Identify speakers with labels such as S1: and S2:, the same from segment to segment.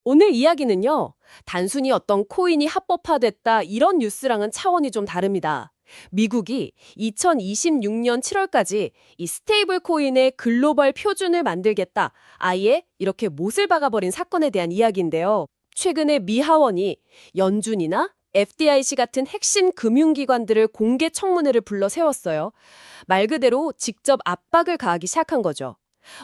S1: 오늘 이야기는요, 단순히 어떤 코인이 합법화됐다 이런 뉴스랑은 차원이 좀 다릅니다. 미국이 2026년 7월까지 이 스테이블 코인의 글로벌 표준을 만들겠다, 아예 이렇게 못을 박아버린 사건에 대한 이야기인데요. 최근에 미 하원이 연준이나 FDIC 같은 핵심 금융기관들을 공개 청문회를 불러 세웠어요. 말 그대로 직접 압박을 가하기 시작한 거죠.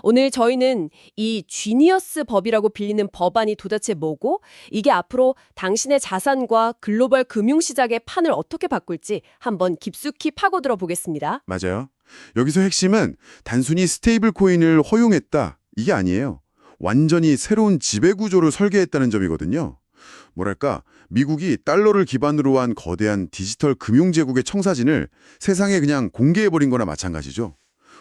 S1: 오늘 저희는 이 지니어스 법이라고 불리는 법안이 도대체 뭐고, 이게 앞으로 당신의 자산과 글로벌 금융시장의 판을 어떻게 바꿀지 한번 깊숙이 파고들어 보겠습니다.
S2: 맞아요. 여기서 핵심은 단순히 스테이블 코인을 허용했다, 이게 아니에요. 완전히 새로운 지배구조를 설계했다는 점이거든요. 뭐랄까, 미국이 달러를 기반으로 한 거대한 디지털 금융제국의 청사진을 세상에 그냥 공개해버린 거나 마찬가지죠.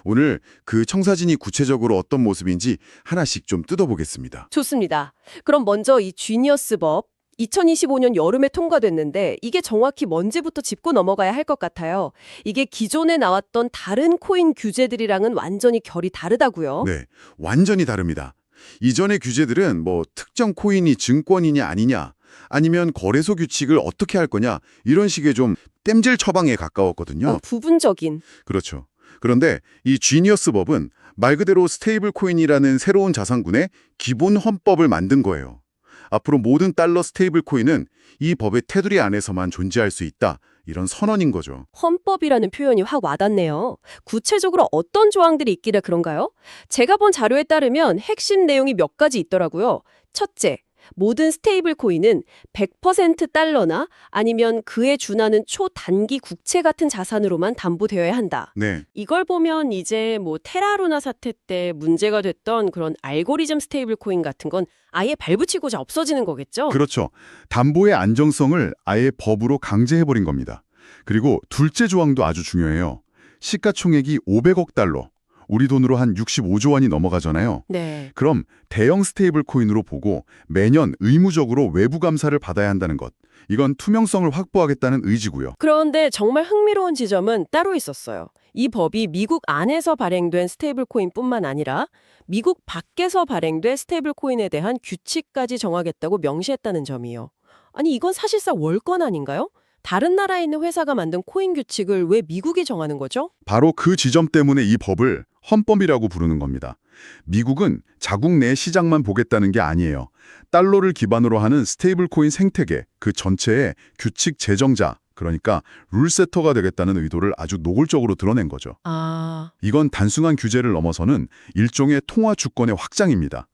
S2: 오늘 그 청사진이 구체적으로 어떤 모습인지 하나씩 좀 뜯어보겠습니다.
S1: 좋습니다. 그럼 먼저 이 지니어스 법, 2025년 여름에 통과됐는데 이게 정확히 뭔지부터 짚고 넘어가야 할 것 같아요. 이게 기존에 나왔던 다른 코인 규제들이랑은 완전히 결이 다르다고요.
S2: 네, 완전히 다릅니다. 이전의 규제들은 뭐 특정 코인이 증권이냐 아니냐, 아니면 거래소 규칙을 어떻게 할 거냐, 이런 식의 좀 땜질 처방에 가까웠거든요.
S1: 부분적인.
S2: 그렇죠. 그런데 이 지니어스 법은 말 그대로 스테이블 코인이라는 새로운 자산군의 기본 헌법을 만든 거예요. 앞으로 모든 달러 스테이블 코인은 이 법의 테두리 안에서만 존재할 수 있다, 이런 선언인 거죠.
S1: 헌법이라는 표현이 확 와닿네요. 구체적으로 어떤 조항들이 있길래 그런가요? 제가 본 자료에 따르면 핵심 내용이 몇 가지 있더라고요. 첫째, 모든 스테이블 코인은 100% 달러나 아니면 그에 준하는 초단기 국채 같은 자산으로만 담보되어야 한다.
S2: 네,
S1: 이걸 보면 이제 뭐 테라루나 사태 때 문제가 됐던 그런 알고리즘 스테이블 코인 같은 건 아예 발붙이고자 없어지는 거겠죠?
S2: 그렇죠. 담보의 안정성을 아예 법으로 강제해버린 겁니다. 그리고 둘째 조항도 아주 중요해요. 시가총액이 500억 달러, 우리 돈으로 한 65조 원이 넘어가잖아요.
S1: 네.
S2: 그럼 대형 스테이블 코인으로 보고 매년 의무적으로 외부 감사를 받아야 한다는 것. 이건 투명성을 확보하겠다는 의지고요.
S1: 그런데 정말 흥미로운 지점은 따로 있었어요. 이 법이 미국 안에서 발행된 스테이블 코인뿐만 아니라 미국 밖에서 발행된 스테이블 코인에 대한 규칙까지 정하겠다고 명시했다는 점이요. 아니 이건 사실상 월권 아닌가요? 다른 나라에 있는 회사가 만든 코인 규칙을 왜 미국이 정하는 거죠?
S2: 바로 그 지점 때문에 이 법을 헌법이라고 부르는 겁니다. 미국은 자국 내 시장만 보겠다는 게 아니에요. 달러를 기반으로 하는 스테이블 코인 생태계, 그 전체의 규칙 제정자, 그러니까 룰세터가 되겠다는 의도를 아주 노골적으로 드러낸 거죠.
S1: 아,
S2: 이건 단순한 규제를 넘어서는 일종의 통화 주권의 확장입니다.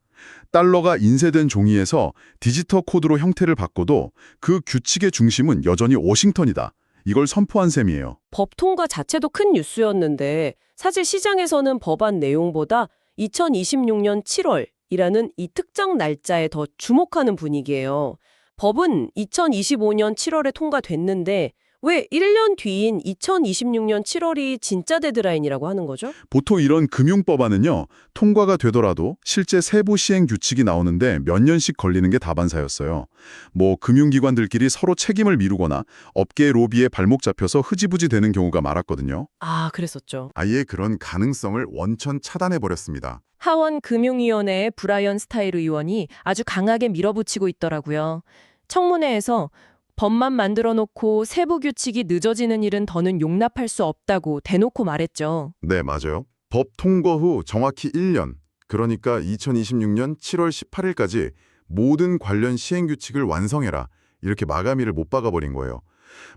S2: 달러가 인쇄된 종이에서 디지털 코드로 형태를 바꿔도 그 규칙의 중심은 여전히 워싱턴이다, 이걸 선포한 셈이에요.
S1: 법 통과 자체도 큰 뉴스였는데 사실 시장에서는 법안 내용보다 2026년 7월이라는 이 특정 날짜에 더 주목하는 분위기예요. 법은 2025년 7월에 통과됐는데 왜 1년 뒤인 2026년 7월이 진짜 데드라인이라고 하는 거죠?
S2: 보통 이런 금융법안은요, 통과가 되더라도 실제 세부 시행 규칙이 나오는데 몇 년씩 걸리는 게 다반사였어요. 뭐 금융기관들끼리 서로 책임을 미루거나 업계 로비에 발목 잡혀서 흐지부지 되는 경우가 많았거든요.
S1: 아, 그랬었죠.
S2: 아예 그런 가능성을 원천 차단해버렸습니다.
S1: 하원 금융위원회의 브라이언 스타일 의원이 아주 강하게 밀어붙이고 있더라고요. 청문회에서 법만 만들어 놓고 세부 규칙이 늦어지는 일은 더는 용납할 수 없다고 대놓고 말했죠.
S2: 네, 맞아요. 법 통과 후 정확히 1년, 그러니까 2026년 7월 18일까지 모든 관련 시행규칙을 완성해라, 이렇게 마감일을 못 박아버린 거예요.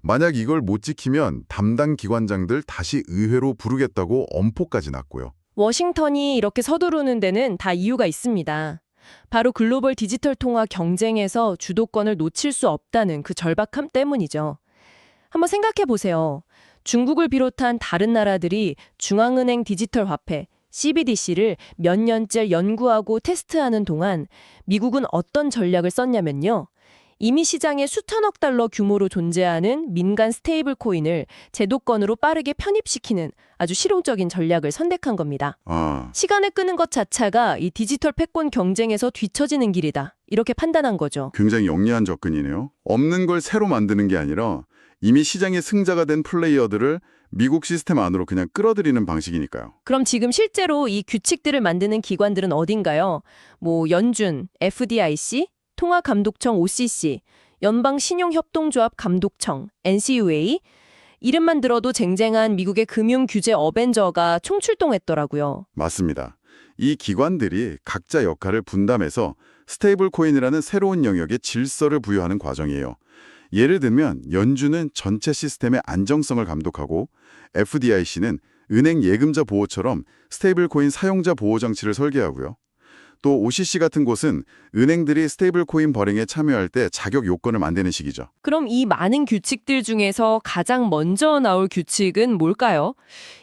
S2: 만약 이걸 못 지키면 담당 기관장들 다시 의회로 부르겠다고 엄포까지 났고요.
S1: 워싱턴이 이렇게 서두르는 데는 다 이유가 있습니다. 바로 글로벌 디지털 통화 경쟁에서 주도권을 놓칠 수 없다는 그 절박함 때문이죠. 한번 생각해 보세요. 중국을 비롯한 다른 나라들이 중앙은행 디지털 화폐, CBDC를 몇 년째 연구하고 테스트하는 동안 미국은 어떤 전략을 썼냐면요. 이미 시장에 수천억 달러 규모로 존재하는 민간 스테이블 코인을 제도권으로 빠르게 편입시키는 아주 실용적인 전략을 선택한 겁니다. 시간을 끄는 것 자체가 이 디지털 패권 경쟁에서 뒤처지는 길이다, 이렇게 판단한 거죠.
S2: 굉장히 영리한 접근이네요. 없는 걸 새로 만드는 게 아니라 이미 시장의 승자가 된 플레이어들을 미국 시스템 안으로 그냥 끌어들이는 방식이니까요.
S1: 그럼 지금 실제로 이 규칙들을 만드는 기관들은 어딘가요? 뭐 연준, FDIC,
S3: 통화감독청 OCC, 연방신용협동조합 감독청 NCUA, 이름만 들어도 쟁쟁한 미국의 금융규제 어벤져가 총출동했더라고요.
S2: 맞습니다. 이 기관들이 각자 역할을 분담해서 스테이블 코인이라는 새로운 영역에 질서를 부여하는 과정이에요. 예를 들면 연준은 전체 시스템의 안정성을 감독하고 FDIC는 은행 예금자 보호처럼 스테이블 코인 사용자 보호 장치를 설계하고요. 또 OCC 같은 곳은 은행들이 스테이블 코인 발행에 참여할 때 자격 요건을 만드는 식이죠.
S3: 그럼 이 많은 규칙들 중에서 가장 먼저 나올 규칙은 뭘까요?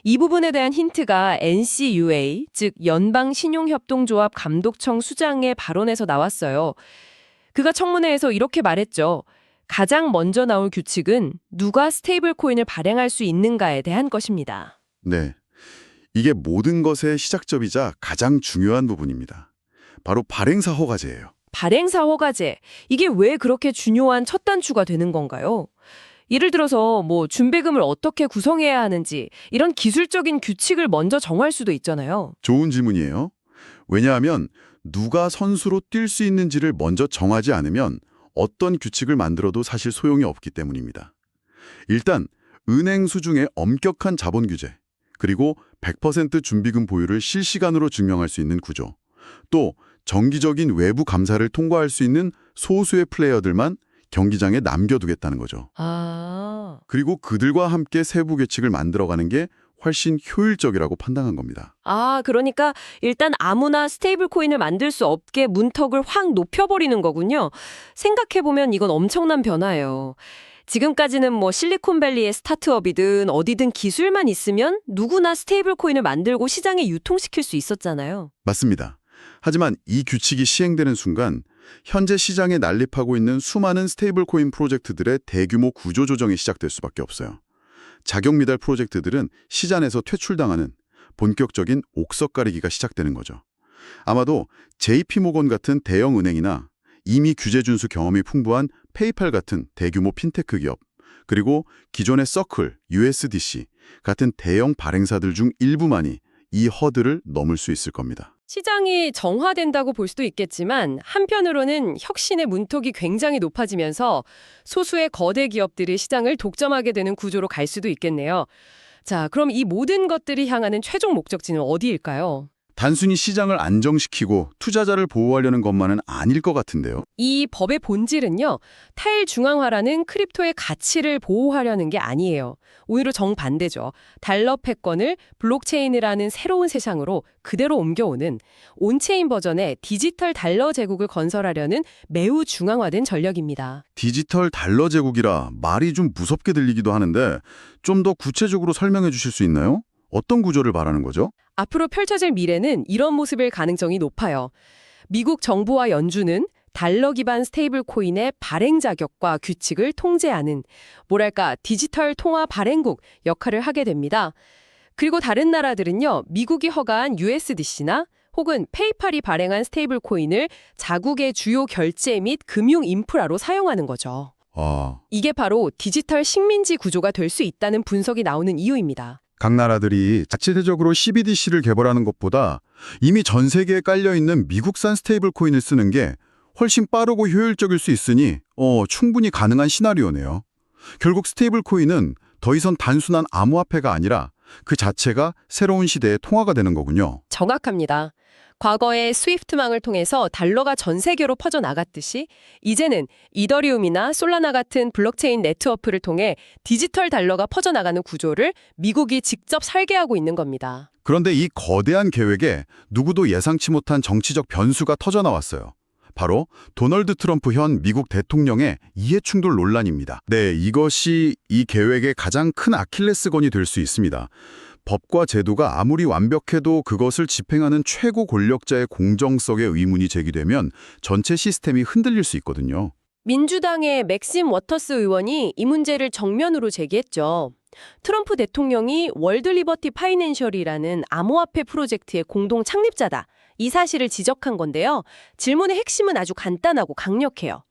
S3: 이 부분에 대한 힌트가 NCUA, 즉 연방신용협동조합 감독청 수장의 발언에서 나왔어요. 그가 청문회에서 이렇게 말했죠. 가장 먼저 나올 규칙은 누가 스테이블 코인을 발행할 수 있는가에 대한 것입니다.
S2: 네. 이게 모든 것의 시작점이자 가장 중요한 부분입니다. 바로 발행사 허가제예요.
S3: 발행사 허가제, 이게 왜 그렇게 중요한 첫 단추가 되는 건가요? 예를 들어서 준비금을 어떻게 구성해야 하는지 이런 기술적인 규칙을 먼저 정할 수도 있잖아요.
S2: 좋은 질문이에요. 왜냐하면 누가 선수로 뛸 수 있는지를 먼저 정하지 않으면 어떤 규칙을 만들어도 사실 소용이 없기 때문입니다. 일단 은행 수중의 엄격한 자본 규제, 그리고 100% 준비금 보유를 실시간으로 증명할 수 있는 구조, 또 정기적인 외부 감사를 통과할 수 있는 소수의 플레이어들만 경기장에 남겨두겠다는 거죠. 그리고 그들과 함께 세부 규칙을 만들어가는 게 훨씬 효율적이라고 판단한 겁니다.
S3: 그러니까 일단 아무나 스테이블 코인을 만들 수 없게 문턱을 확 높여버리는 거군요. 생각해보면 이건 엄청난 변화예요. 지금까지는 실리콘밸리의 스타트업이든 어디든 기술만 있으면 누구나 스테이블 코인을 만들고 시장에 유통시킬 수 있었잖아요.
S2: 맞습니다. 하지만 이 규칙이 시행되는 순간 현재 시장에 난립하고 있는 수많은 스테이블 코인 프로젝트들의 대규모 구조 조정이 시작될 수밖에 없어요. 자격 미달 프로젝트들은 시장에서 퇴출당하는 본격적인 옥석 가리기가 시작되는 거죠. 아마도 JP모건 같은 대형 은행이나 이미 규제 준수 경험이 풍부한 페이팔 같은 대규모 핀테크 기업, 그리고 기존의 서클, USDC 같은 대형 발행사들 중 일부만이 이 허들을 넘을 수 있을 겁니다.
S1: 시장이 정화된다고 볼 수도 있겠지만 한편으로는 혁신의 문턱이 굉장히 높아지면서 소수의 거대 기업들이 시장을 독점하게 되는 구조로 갈 수도 있겠네요. 자, 그럼 이 모든 것들이 향하는 최종 목적지는 어디일까요?
S2: 단순히 시장을 안정시키고 투자자를 보호하려는 것만은 아닐 것 같은데요.
S1: 이 법의 본질은요, 탈중앙화라는 크립토의 가치를 보호하려는 게 아니에요. 오히려 정반대죠. 달러 패권을 블록체인이라는 새로운 세상으로 그대로 옮겨오는 온체인 버전의 디지털 달러 제국을 건설하려는 매우 중앙화된 전략입니다.
S2: 디지털 달러 제국이라 말이 좀 무섭게 들리기도 하는데 좀 더 구체적으로 설명해 주실 수 있나요? 어떤 구조를 말하는 거죠?
S1: 앞으로 펼쳐질 미래는 이런 모습일 가능성이 높아요. 미국 정부와 연준은 달러 기반 스테이블 코인의 발행 자격과 규칙을 통제하는 디지털 통화 발행국 역할을 하게 됩니다. 그리고 다른 나라들은요, 미국이 허가한 USDC나 혹은 페이팔이 발행한 스테이블 코인을 자국의 주요 결제 및 금융 인프라로 사용하는 거죠. 이게 바로 디지털 식민지 구조가 될 수 있다는 분석이 나오는 이유입니다.
S2: 각 나라들이 자체적으로 CBDC를 개발하는 것보다 이미 전 세계에 깔려있는 미국산 스테이블 코인을 쓰는 게 훨씬 빠르고 효율적일 수 있으니 충분히 가능한 시나리오네요. 결국 스테이블 코인은 더 이상 단순한 암호화폐가 아니라 그 자체가 새로운 시대의 통화가 되는 거군요.
S1: 정확합니다. 과거에 스위프트망을 통해서 달러가 전 세계로 퍼져나갔듯이 이제는 이더리움이나 솔라나 같은 블록체인 네트워크를 통해 디지털 달러가 퍼져나가는 구조를 미국이 직접 설계하고 있는 겁니다.
S2: 그런데 이 거대한 계획에 누구도 예상치 못한 정치적 변수가 터져나왔어요. 바로 도널드 트럼프 현 미국 대통령의 이해충돌 논란입니다. 네, 이것이 이 계획의 가장 큰 아킬레스건이 될 수 있습니다. 법과 제도가 아무리 완벽해도 그것을 집행하는 최고 권력자의 공정성에 의문이 제기되면 전체 시스템이 흔들릴 수 있거든요.
S1: 민주당의 맥심 워터스 의원이 이 문제를 정면으로 제기했죠. 트럼프 대통령이 월드 리버티 파이낸셜이라는 암호화폐 프로젝트의 공동 창립자다. 이 사실을 지적한 건데요. 질문의 핵심은 아주 간단하고 강력해요.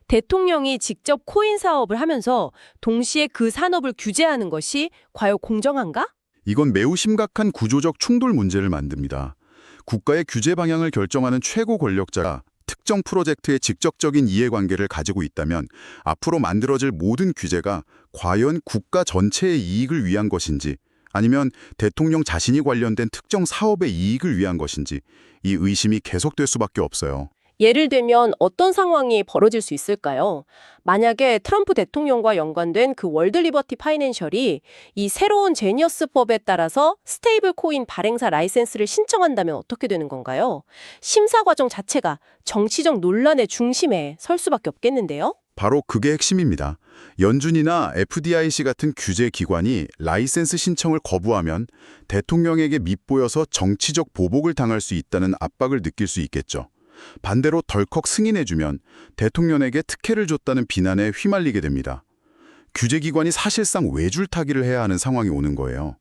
S1: 대통령이 직접 코인 사업을 하면서 동시에 그 산업을 규제하는 것이 과연 공정한가?
S2: 이건 매우 심각한 구조적 충돌 문제를 만듭니다. 국가의 규제 방향을 결정하는 최고 권력자가 특정 프로젝트의 직접적인 이해관계를 가지고 있다면 앞으로 만들어질 모든 규제가 과연 국가 전체의 이익을 위한 것인지 아니면 대통령 자신이 관련된 특정 사업의 이익을 위한 것인지 이 의심이 계속될 수밖에 없어요.
S1: 예를 들면 어떤 상황이 벌어질 수 있을까요? 만약에 트럼프 대통령과 연관된 그 월드 리버티 파이낸셜이 이 새로운 제니어스법에 따라서 스테이블 코인 발행사 라이센스를 신청한다면 어떻게 되는 건가요? 심사 과정 자체가 정치적 논란의 중심에 설 수밖에 없겠는데요?
S2: 바로 그게 핵심입니다. 연준이나 FDIC 같은 규제 기관이 라이센스 신청을 거부하면 대통령에게 밉보여서 정치적 보복을 당할 수 있다는 압박을 느낄 수 있겠죠. 반대로 덜컥 승인해주면 대통령에게 특혜를 줬다는 비난에 휘말리게 됩니다. 규제기관이 사실상 외줄타기를 해야 하는 상황이 오는 거예요.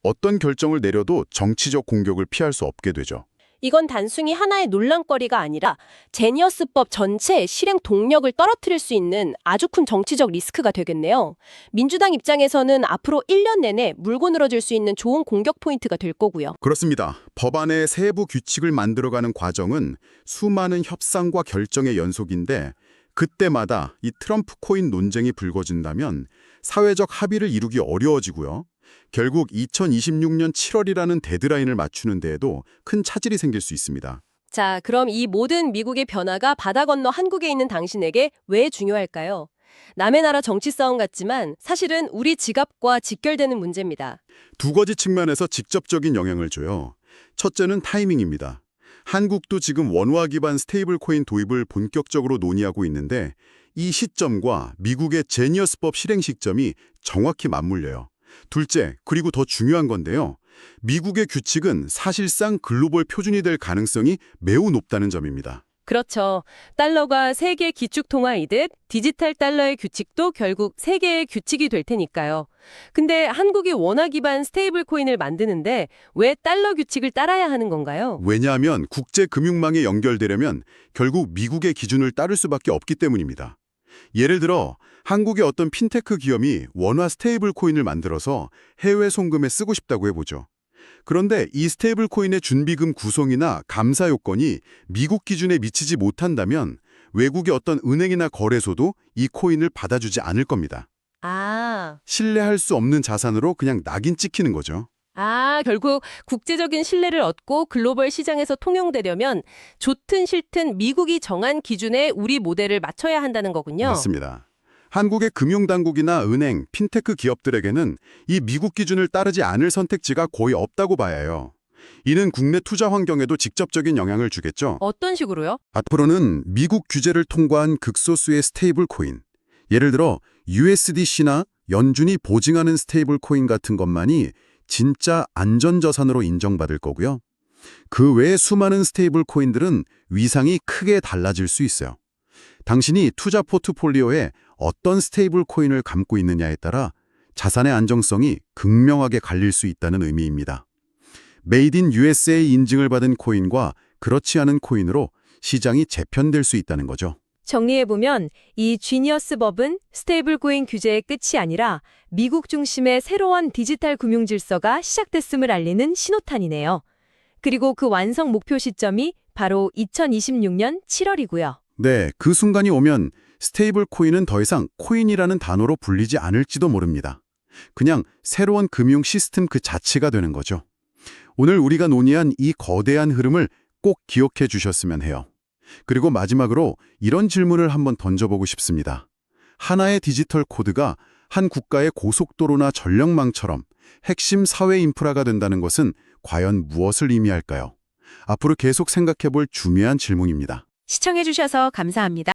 S2: 어떤 결정을 내려도 정치적 공격을 피할 수 없게 되죠.
S1: 이건 단순히 하나의 논란거리가 아니라 제니어스법 전체의 실행 동력을 떨어뜨릴 수 있는 아주 큰 정치적 리스크가 되겠네요. 민주당 입장에서는 앞으로 1년 내내 물고 늘어질 수 있는 좋은 공격 포인트가 될 거고요.
S2: 그렇습니다. 법안의 세부 규칙을 만들어가는 과정은 수많은 협상과 결정의 연속인데 그때마다 이 트럼프 코인 논쟁이 불거진다면 사회적 합의를 이루기 어려워지고요. 결국 2026년 7월이라는 데드라인을 맞추는 데에도 큰 차질이 생길 수 있습니다.
S1: 자, 그럼 이 모든 미국의 변화가 바다 건너 한국에 있는 당신에게 왜 중요할까요? 남의 나라 정치 싸움 같지만 사실은 우리 지갑과 직결되는 문제입니다.
S2: 두 가지 측면에서 직접적인 영향을 줘요. 첫째는 타이밍입니다. 한국도 지금 원화 기반 스테이블 코인 도입을 본격적으로 논의하고 있는데 이 시점과 미국의 제니어스법 실행 시점이 정확히 맞물려요. 둘째, 그리고 더 중요한 건데요. 미국의 규칙은 사실상 글로벌 표준이 될 가능성이 매우 높다는 점입니다.
S1: 그렇죠. 달러가 세계 기축통화이듯 디지털 달러의 규칙도 결국 세계의 규칙이 될 테니까요. 근데 한국이 원화 기반 스테이블 코인을 만드는데 왜 달러 규칙을 따라야 하는 건가요?
S2: 왜냐하면 국제 금융망에 연결되려면 결국 미국의 기준을 따를 수밖에 없기 때문입니다. 예를 들어 한국의 어떤 핀테크 기업이 원화 스테이블 코인을 만들어서 해외 송금에 쓰고 싶다고 해보죠. 그런데 이 스테이블 코인의 준비금 구성이나 감사 요건이 미국 기준에 미치지 못한다면 외국의 어떤 은행이나 거래소도 이 코인을 받아주지 않을 겁니다. 신뢰할 수 없는 자산으로 그냥 낙인 찍히는 거죠.
S1: 결국 국제적인 신뢰를 얻고 글로벌 시장에서 통용되려면 좋든 싫든 미국이 정한 기준에 우리 모델을 맞춰야 한다는 거군요.
S2: 맞습니다. 한국의 금융당국이나 은행, 핀테크 기업들에게는 이 미국 기준을 따르지 않을 선택지가 거의 없다고 봐야 해요. 이는 국내 투자 환경에도 직접적인 영향을 주겠죠.
S1: 어떤 식으로요?
S2: 앞으로는 미국 규제를 통과한 극소수의 스테이블 코인, 예를 들어 USDC나 연준이 보증하는 스테이블 코인 같은 것만이 진짜 안전자산으로 인정받을 거고요. 그 외의 수많은 스테이블 코인들은 위상이 크게 달라질 수 있어요. 당신이 투자 포트폴리오에 어떤 스테이블 코인을 감고 있느냐에 따라 자산의 안정성이 극명하게 갈릴 수 있다는 의미입니다. 메이드 인 USA 인증을 받은 코인과 그렇지 않은 코인으로 시장이 재편될 수 있다는 거죠.
S3: 정리해보면 이 지니어스 법은 스테이블 코인 규제의 끝이 아니라 미국 중심의 새로운 디지털 금융 질서가 시작됐음을 알리는 신호탄이네요. 그리고 그 완성 목표 시점이 바로 2026년 7월이고요.
S2: 네, 그 순간이 오면 스테이블 코인은 더 이상 코인이라는 단어로 불리지 않을지도 모릅니다. 그냥 새로운 금융 시스템 그 자체가 되는 거죠. 오늘 우리가 논의한 이 거대한 흐름을 꼭 기억해 주셨으면 해요. 그리고 마지막으로 이런 질문을 한번 던져보고 싶습니다. 하나의 디지털 코드가 한 국가의 고속도로나 전력망처럼 핵심 사회 인프라가 된다는 것은 과연 무엇을 의미할까요? 앞으로 계속 생각해 볼 중요한 질문입니다.
S3: 시청해주셔서 감사합니다.